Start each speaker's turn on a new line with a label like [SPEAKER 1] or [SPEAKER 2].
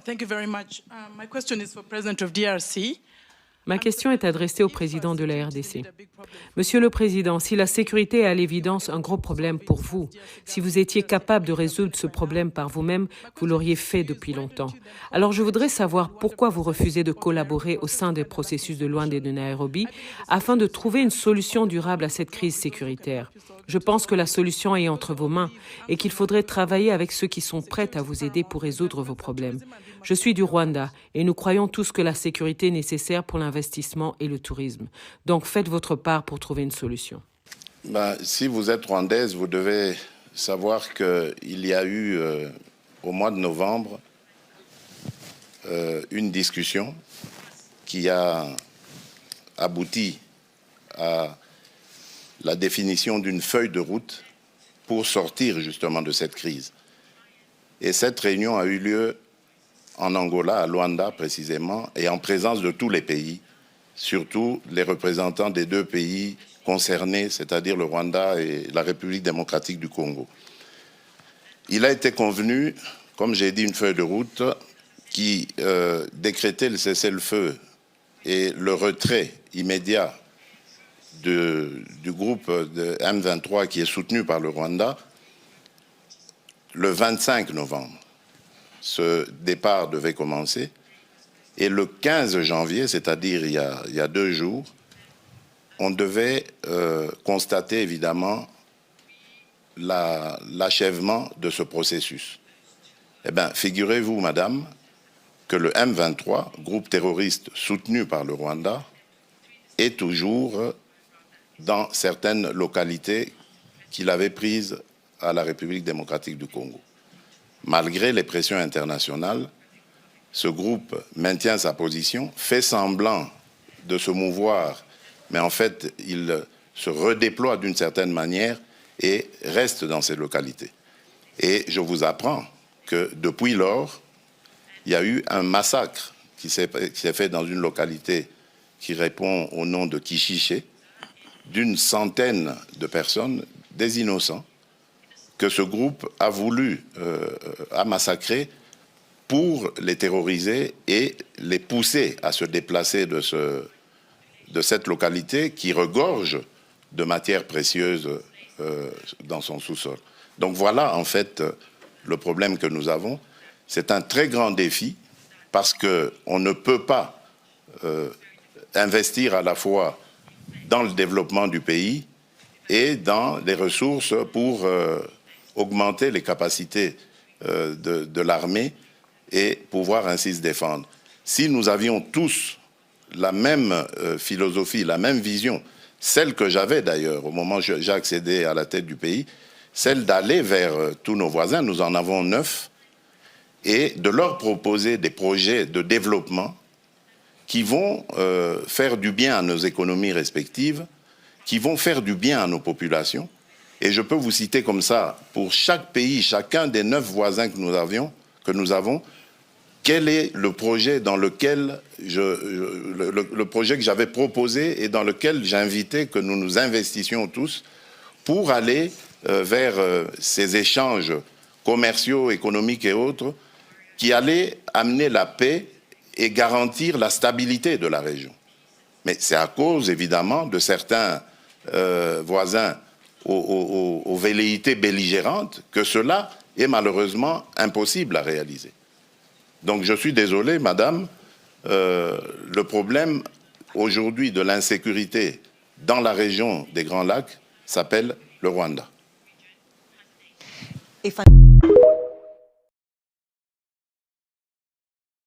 [SPEAKER 1] Thank you very much. My question is for President of DRC.
[SPEAKER 2] Ma question est adressée au président de la RDC. Monsieur le Président, si la sécurité est à l'évidence un gros problème pour vous, si vous étiez capable de résoudre ce problème par vous-même, vous l'auriez fait depuis longtemps. Alors je voudrais savoir pourquoi vous refusez de collaborer au sein des processus de Luanda et de Nairobi afin de trouver une solution durable à cette crise sécuritaire. Je pense que la solution est entre vos mains et qu'il faudrait travailler avec ceux qui sont prêts à vous aider pour résoudre vos problèmes. Je suis du Rwanda et nous croyons tous que la sécurité est nécessaire pour l'investissement et le tourisme. Donc faites votre part pour trouver une solution.
[SPEAKER 3] Si vous êtes rwandaise, vous devez savoir qu'il y a eu au mois de novembre une discussion qui a abouti à la définition d'une feuille de route pour sortir justement de cette crise. Et cette réunion a eu lieu en Angola, à Luanda précisément, et en présence de tous les pays, surtout les représentants des deux pays concernés, c'est-à-dire le Rwanda et la République démocratique du Congo. Il a été convenu, comme j'ai dit, une feuille de route qui décrétait le cessez-le-feu et le retrait immédiat du groupe de M23 qui est soutenu par le Rwanda le 25 novembre. Ce départ devait commencer et le 15 janvier, c'est-à-dire il y a 2 jours, on devait constater évidemment l'achèvement de ce processus. Eh bien, figurez-vous, madame, que le M23, groupe terroriste soutenu par le Rwanda, est toujours dans certaines localités qu'il avait prises à la République démocratique du Congo. Malgré les pressions internationales, ce groupe maintient sa position, fait semblant de se mouvoir, mais en fait, il se redéploie d'une certaine manière et reste dans ces localités. Et je vous apprends que depuis lors, il y a eu un massacre qui s'est fait dans une localité qui répond au nom de Kishiché, d'une centaine de personnes, des innocents, que ce groupe a voulu massacrer pour les terroriser et les pousser à se déplacer de cette localité qui regorge de matières précieuses dans son sous-sol. Donc voilà en fait le problème que nous avons. C'est un très grand défi parce qu'on ne peut pas investir à la fois dans le développement du pays et dans les ressources pour augmenter les capacités de l'armée et pouvoir ainsi se défendre. Si nous avions tous la même philosophie, la même vision, celle que j'avais d'ailleurs au moment où j'ai accédé à la tête du pays, celle d'aller vers tous nos voisins, nous en avons 9, et de leur proposer des projets de développement qui vont faire du bien à nos économies respectives, qui vont faire du bien à nos populations. Et je peux vous citer comme ça, pour chaque pays, chacun des 9 voisins que nous avons, quel est le projet dans lequel le projet que j'avais proposé et dans lequel j'invitais que nous nous investissions tous pour aller vers ces échanges commerciaux, économiques et autres qui allaient amener la paix et garantir la stabilité de la région. Mais c'est à cause, évidemment, de certains voisins aux velléités belligérantes que cela est malheureusement impossible à réaliser. Donc je suis désolé, madame, le problème aujourd'hui de l'insécurité dans la région des Grands Lacs s'appelle le Rwanda.